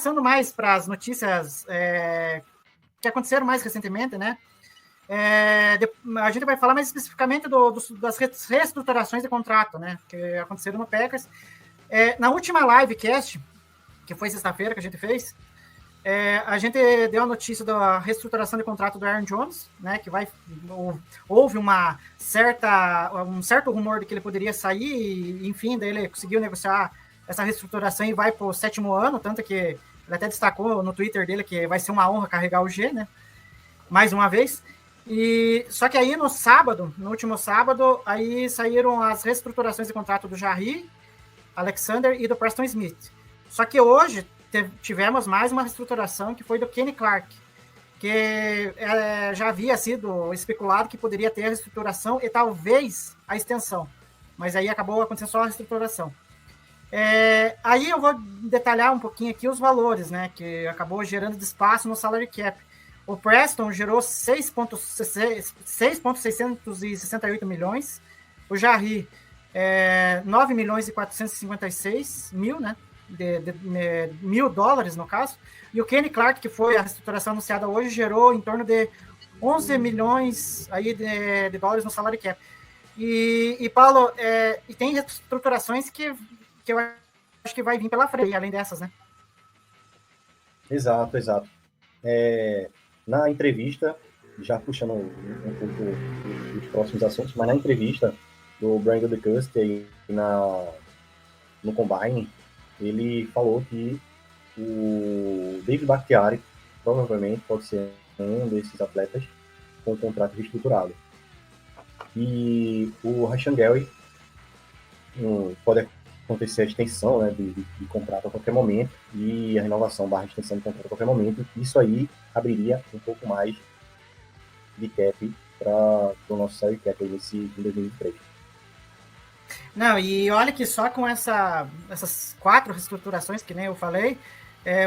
passando mais para as notícias que aconteceram mais recentemente, né? A gente vai falar mais especificamente das reestruturações de contrato, né? Que aconteceram no Packers. Na última livecast, que foi sexta-feira que a gente fez, a gente deu a notícia da reestruturação de contrato do Aaron Jones, né? Que houve um certo rumor de que ele poderia sair, e, enfim, daí ele conseguiu negociar essa reestruturação e vai para o 7º ano, tanto que ele até destacou no Twitter dele que vai ser uma honra carregar o G, né? Mais uma vez. Só que aí no último sábado, aí saíram as reestruturações de contrato do Jair Alexander e do Preston Smith. Só que hoje tivemos mais uma reestruturação que foi do Kenny Clark, que já havia sido especulado que poderia ter a reestruturação e talvez a extensão, mas aí acabou acontecendo só a reestruturação. Aí eu vou detalhar um pouquinho aqui os valores, né, que acabou gerando espaço no salary cap. O Preston gerou 6,668 milhões, o Jarry 9 milhões e 456 mil, né, mil dólares no caso, e o Kenny Clark, que foi a reestruturação anunciada hoje, gerou em torno de 11 milhões aí de dólares no salary cap. E Paulo, e tem reestruturações que eu acho que vai vir pela frente, além dessas, né? Exato. Na entrevista, já puxando um pouco os próximos assuntos, mas na entrevista do Brandon DeCuster no Combine, ele falou que o David Bakhtiari provavelmente pode ser um desses atletas com um contrato reestruturado. E o Rashan Gary pode acontecer a extensão, né, de contrato a qualquer momento e a renovação / extensão de contrato a qualquer momento. Isso aí abriria um pouco mais de cap para o nosso salary cap nesse 2023. Não, e olha que só com essas 4 reestruturações, que nem eu falei,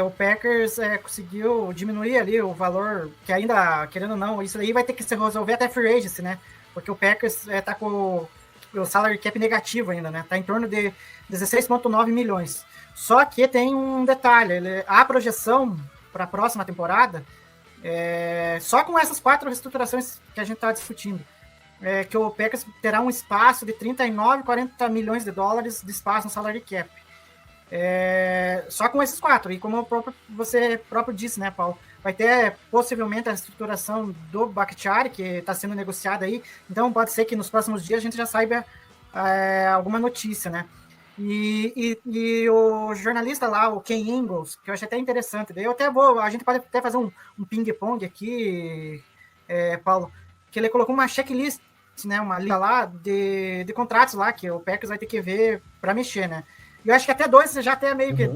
o Packers conseguiu diminuir ali o valor, que ainda, querendo ou não, isso aí vai ter que se resolver até free agency, né? Porque o Packers tá com o salary cap negativo ainda, né? Tá em torno de 16,9 milhões. Só que tem um detalhe, a projeção para a próxima temporada, só com essas 4 reestruturações que a gente está discutindo, que o Packers terá um espaço de 39, 40 milhões de dólares de espaço no salary cap. Só com esses 4. E como você próprio disse, né, Paulo? Vai ter possivelmente a reestruturação do Bakhtiari, que está sendo negociada aí. Então pode ser que nos próximos dias a gente já saiba alguma notícia, né? E o jornalista lá, o Ken Ingalls, que eu achei até interessante, daí a gente pode até fazer um ping-pong aqui, Paulo, que ele colocou uma checklist, né, uma lista lá de contratos lá, que o Packers vai ter que ver para mexer, né? E eu acho que até 2 você já até meio que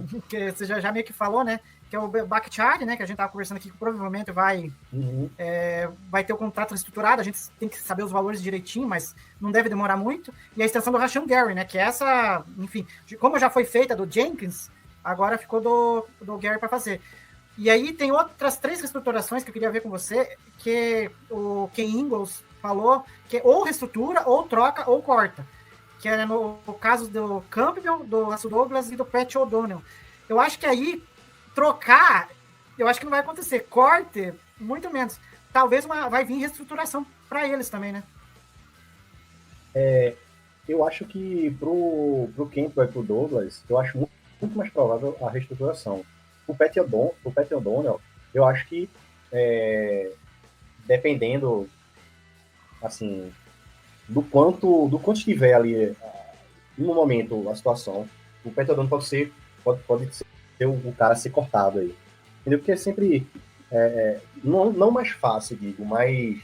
você já meio que falou, né? Que é o Bakhtiari, né? Que a gente estava conversando aqui, que provavelmente vai ter o contrato reestruturado. A gente tem que saber os valores direitinho, mas não deve demorar muito. E a extensão do Rashan Gary, né? Que essa, enfim, como já foi feita do Jenkins, agora ficou do Gary para fazer. E aí tem outras 3 reestruturações que eu queria ver com você, que o Ken Ingalls falou, que ou reestrutura, ou troca, ou corta. Que é no caso do Campbell, do Russell Douglas e do Pat O'Donnell. Eu acho que aí, trocar, eu acho que não vai acontecer. Corte, muito menos. Talvez vai vir reestruturação para eles também, né? Eu acho que pro Campbell e pro Douglas, eu acho muito mais provável a reestruturação. O Pat O'Donnell, eu acho que dependendo assim do quanto estiver ali no momento a situação, o Pat O'Donnell pode ser o cara a ser cortado aí, entendeu? Porque é sempre não mais fácil, digo, mas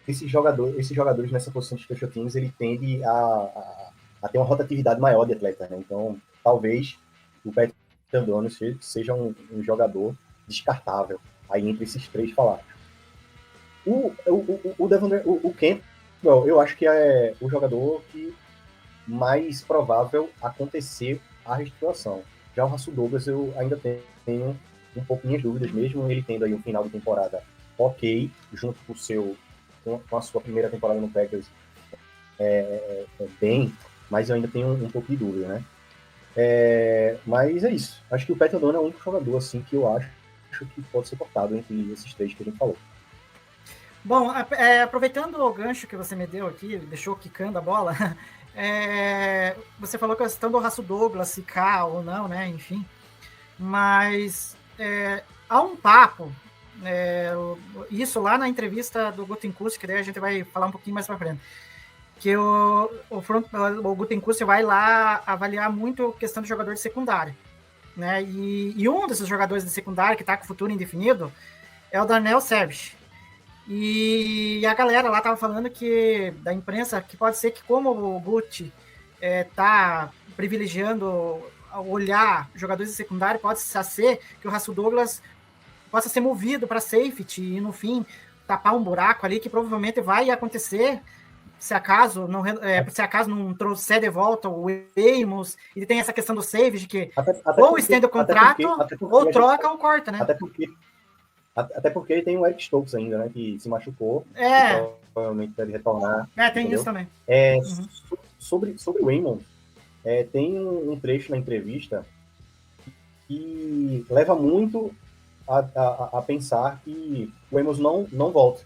esses jogadores nessa posição de special teams, ele tende a ter uma rotatividade maior de atletas, né? Então talvez o Pat O'Donnell seja um jogador descartável aí entre esses 3 falados. O Campbell, eu acho que é o jogador que mais provável acontecer a reestruturação. Já o Russell Douglas, eu ainda tenho um pouco minhas dúvidas, mesmo ele tendo aí um final de temporada ok, junto com a sua primeira temporada no Packers bem, mas eu ainda tenho um pouco de dúvida, né? Mas é isso. Acho que o Pat O'Donnell é o único jogador assim, que eu acho que pode ser cortado entre esses três que a gente falou. Bom, aproveitando o gancho que você me deu aqui, deixou quicando a bola, você falou que a questão do Russell Douglas ficar ou não, né? Enfim. Mas há um papo, isso lá na entrevista do Gutekunst, que daí a gente vai falar um pouquinho mais para frente, que o Gutekunst vai lá avaliar muito a questão do jogador de secundária, né? E um desses jogadores de secundária que está com futuro indefinido é o Darnell Savage. E a galera lá tava falando que, da imprensa, que pode ser que como o Guti tá privilegiando olhar jogadores de secundário, pode ser que o Russell Douglas possa ser movido para safety e, no fim, tapar um buraco ali que provavelmente vai acontecer se acaso não trouxer de volta o Amos, e tem essa questão do safety, que ou estende o contrato, ou troca ou corta, né? Até porque tem o Eric Stokes ainda, né? Que se machucou. Provavelmente deve retornar. Tem entendeu? Isso também. Sobre o Amos, tem um trecho na entrevista que leva muito a pensar que o Amos não volta.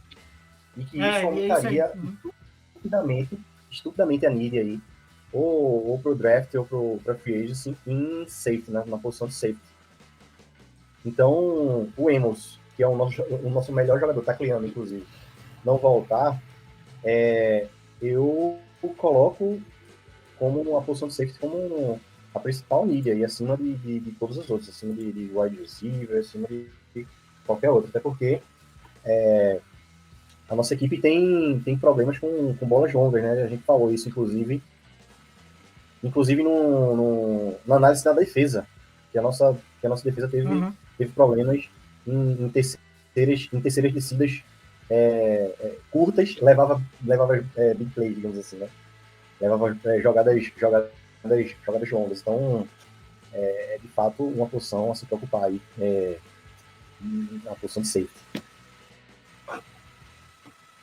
E que isso aumentaria estupidamente a need aí. Ou pro draft ou pra free agency em safety, né? Na posição de safety. Então, o Amos, que é o nosso melhor jogador, tacleando, inclusive, não voltar, eu coloco como uma posição de safety como a principal need aí, acima de todos os outros, acima de wide receiver, acima de qualquer outro, até porque a nossa equipe tem problemas com bolas longas, né? A gente falou isso, inclusive na análise da defesa, que a nossa defesa teve problemas em terceiras descidas curtas, levava big play, digamos assim, né? Levava jogadas longas. Então, de fato uma posição a se preocupar aí, uma posição de safety.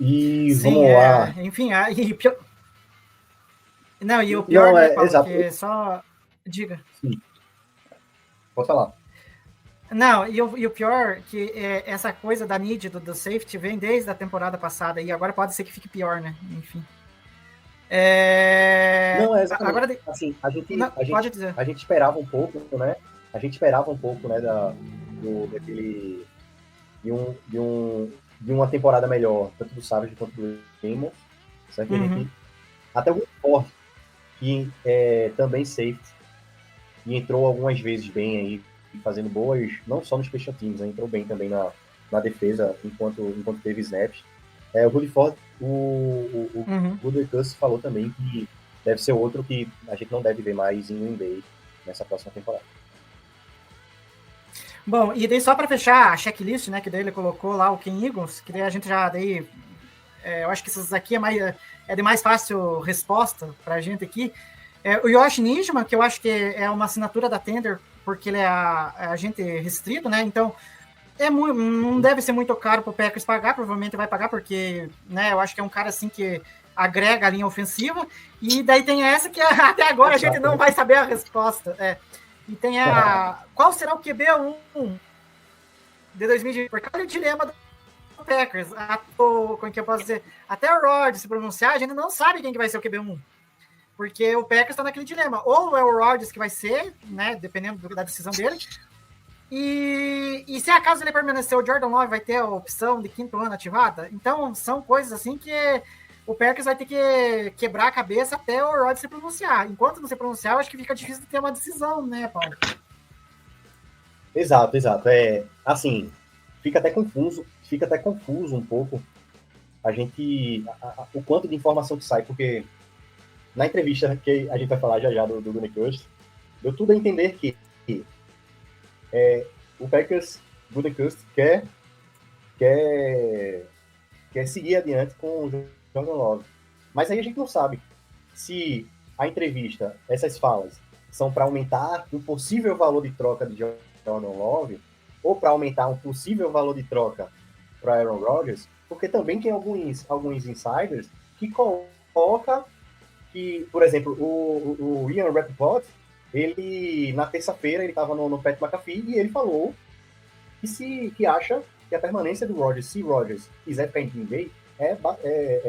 E sim, vamos lá. Enfim, e o pior, né, Paulo, exato. Que só... Diga. Sim. Pode falar. Não, e o pior que essa coisa da need do safety vem desde a temporada passada, e agora pode ser que fique pior, né? Enfim. Não, exatamente. Agora, assim, a gente esperava um pouco, né? Daquele... De uma temporada melhor, tanto do Savage quanto do Amos, certo? Até o Ford, que também safety, e entrou algumas vezes bem aí, fazendo boas, não só nos special teams, né? Entrou bem também na defesa, enquanto teve snaps. O Rudy Ford, o Gutekunst falou também que deve ser outro que a gente não deve ver mais em Green Bay nessa próxima temporada. Bom, e daí só para fechar a checklist, né, que daí ele colocou lá o Ken Eagles, que daí a gente já eu acho que essas aqui é de mais fácil resposta para a gente aqui. O Yoshi Nijman, que eu acho que é uma assinatura da Tender, porque ele é agente restrito, né? Então não deve ser muito caro para o Packers pagar, provavelmente vai pagar, porque, né, eu acho que é um cara assim que agrega a linha ofensiva. E daí tem essa que até agora a gente não vai saber a resposta. E tem qual será o QB1 de 2020? Porque olha o dilema do Packers. Como que eu posso dizer? Até o Rodgers se pronunciar, a gente não sabe quem que vai ser o QB1. Porque o Packers está naquele dilema. Ou é o Rodgers que vai ser, né? Dependendo da decisão dele. E se acaso ele permanecer, o Jordan Love vai ter a opção de quinto ano ativada. Então, são coisas assim que o Packers vai ter que quebrar a cabeça até o Rodgers se pronunciar. Enquanto não se pronunciar, eu acho que fica difícil de ter uma decisão, né, Paulo? Exato. Assim, fica até confuso um pouco o quanto de informação que sai, porque na entrevista que a gente vai falar já do Gutekunst, deu tudo a entender que o Packers, Gutekunst, quer seguir adiante com o Jordan Love. Mas aí a gente não sabe se a entrevista, essas falas, são para aumentar um possível valor de troca de Jordan Love ou para aumentar um possível valor de troca para Aaron Rodgers, porque também tem alguns insiders que colocam que, por exemplo, o Ian Rappaport ele, na terça-feira, ele estava no Pat McAfee e ele falou que acha que a permanência do Rodgers, se Rodgers quiser ficar em Green Bay, é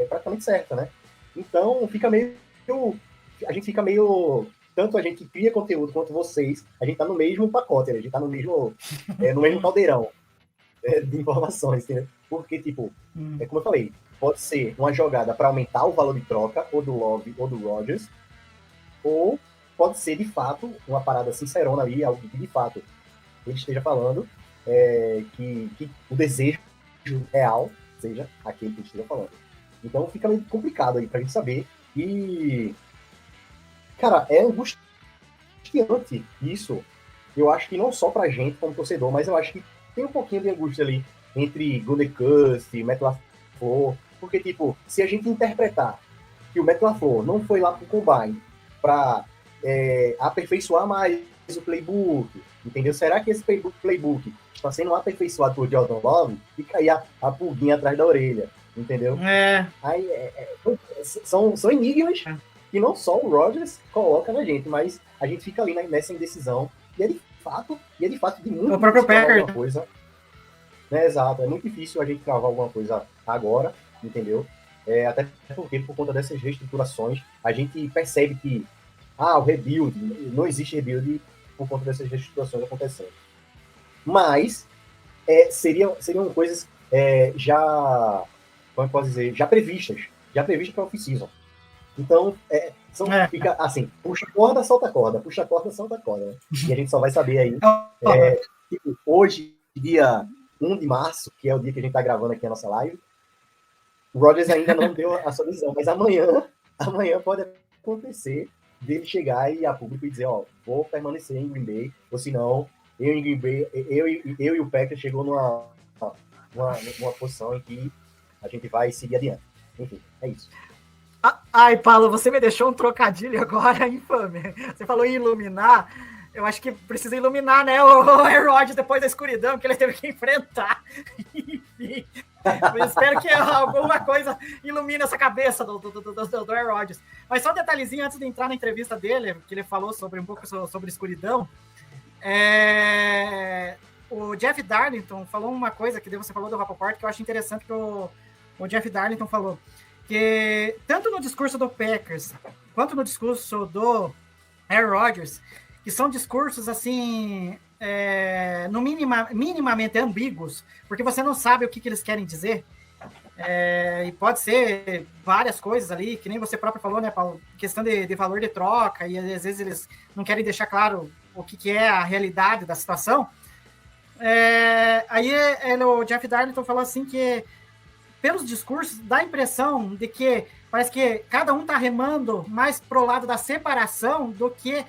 praticamente certa, né? Então, a gente fica meio, tanto a gente que cria conteúdo quanto vocês, a gente tá no mesmo pacote, né? A gente tá no mesmo caldeirão de informações, entendeu? Porque, tipo, como eu falei, pode ser uma jogada para aumentar o valor de troca, ou do Love, ou do Rodgers, ou pode ser, de fato, uma parada sincerona ali, algo que, de fato, ele esteja falando, que o desejo real seja aquele que ele esteja falando. Então fica meio complicado aí pra gente saber. E, cara, é angustiante isso. Eu acho que não só pra gente como torcedor, mas eu acho que tem um pouquinho de angústia ali entre Gutekunst e Matt LaFleur, porque, tipo, se a gente interpretar que o Matt LaFleur não foi lá pro Combine pra aperfeiçoar mais o playbook, entendeu? Será que esse playbook está sendo aperfeiçoado por Jordan Love e cair a pulguinha atrás da orelha, entendeu? Aí, são enigmas que não só o Rodgers coloca na gente, mas a gente fica ali nessa indecisão e é de fato de muito o próprio Packers alguma coisa, né? Exato, é muito difícil a gente cravar alguma coisa agora, entendeu? Até porque por conta dessas reestruturações a gente percebe que o rebuild, não existe rebuild por conta dessas reestruturações acontecendo. Mas seriam coisas já, como eu posso dizer, já previstas para a off-season. Então, fica assim, puxa corda, solta corda, puxa corda, solta corda. Né? E a gente só vai saber aí, tipo, hoje, dia 1 de março, que é o dia que a gente está gravando aqui a nossa live, o Rodgers ainda não deu a sua visão, mas amanhã pode acontecer dele chegar e a público e dizer, vou permanecer em Green Bay, ou se não, eu em Green Bay, eu e o Packers chegou numa posição em que a gente vai seguir adiante. Enfim, é isso. Ai, Paulo, você me deixou um trocadilho agora, infame. Você falou em iluminar. Eu acho que precisa iluminar, né, o Aaron Rodgers depois da escuridão que ele teve que enfrentar. Enfim, eu espero que alguma coisa ilumine essa cabeça do Aaron Rodgers. Mas só um detalhezinho antes de entrar na entrevista dele, que ele falou um pouco sobre escuridão. O Jeff Darlington falou uma coisa que você falou do Rapoport que eu acho interessante que o Jeff Darlington falou. Que tanto no discurso do Packers quanto no discurso do Aaron Rodgers, que são discursos assim, minimamente ambíguos, porque você não sabe o que eles querem dizer, e pode ser várias coisas ali, que nem você próprio falou, né, Paulo, questão de valor de troca, e às vezes eles não querem deixar claro o que é a realidade da situação. Aí o Jeff Darlington falou assim que pelos discursos, dá a impressão de que parece que cada um está remando mais pro lado da separação do que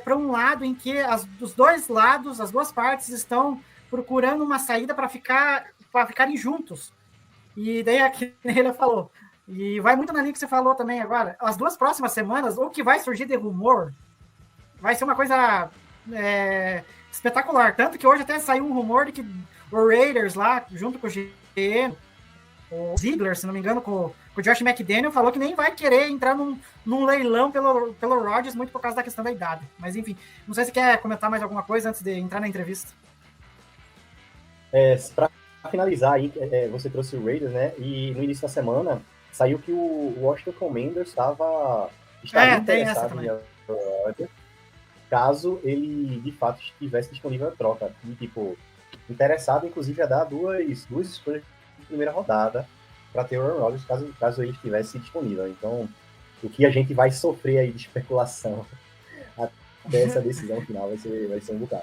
para um lado em que os dois lados, as duas partes, estão procurando uma saída para ficarem juntos. E daí aqui ele falou, e vai muito na linha que você falou também agora, as 2 próximas semanas, o que vai surgir de rumor vai ser uma coisa espetacular. Tanto que hoje até saiu um rumor de que o Raiders lá, junto com o GM, o Ziegler, se não me engano, com o Josh McDaniel, falou que nem vai querer entrar num leilão pelo Rodgers, muito por causa da questão da idade. Mas, enfim, não sei se quer comentar mais alguma coisa antes de entrar na entrevista. Para finalizar aí, você trouxe o Raiders, né? E no início da semana saiu que o Washington Commanders estava interessado em Rodgers, caso ele, de fato, estivesse disponível a troca. E, tipo, interessado, inclusive, a dar duas escolhas primeira rodada para ter o Aaron Rodgers caso ele estivesse disponível. Então, o que a gente vai sofrer aí de especulação até essa decisão final vai ser um bocado.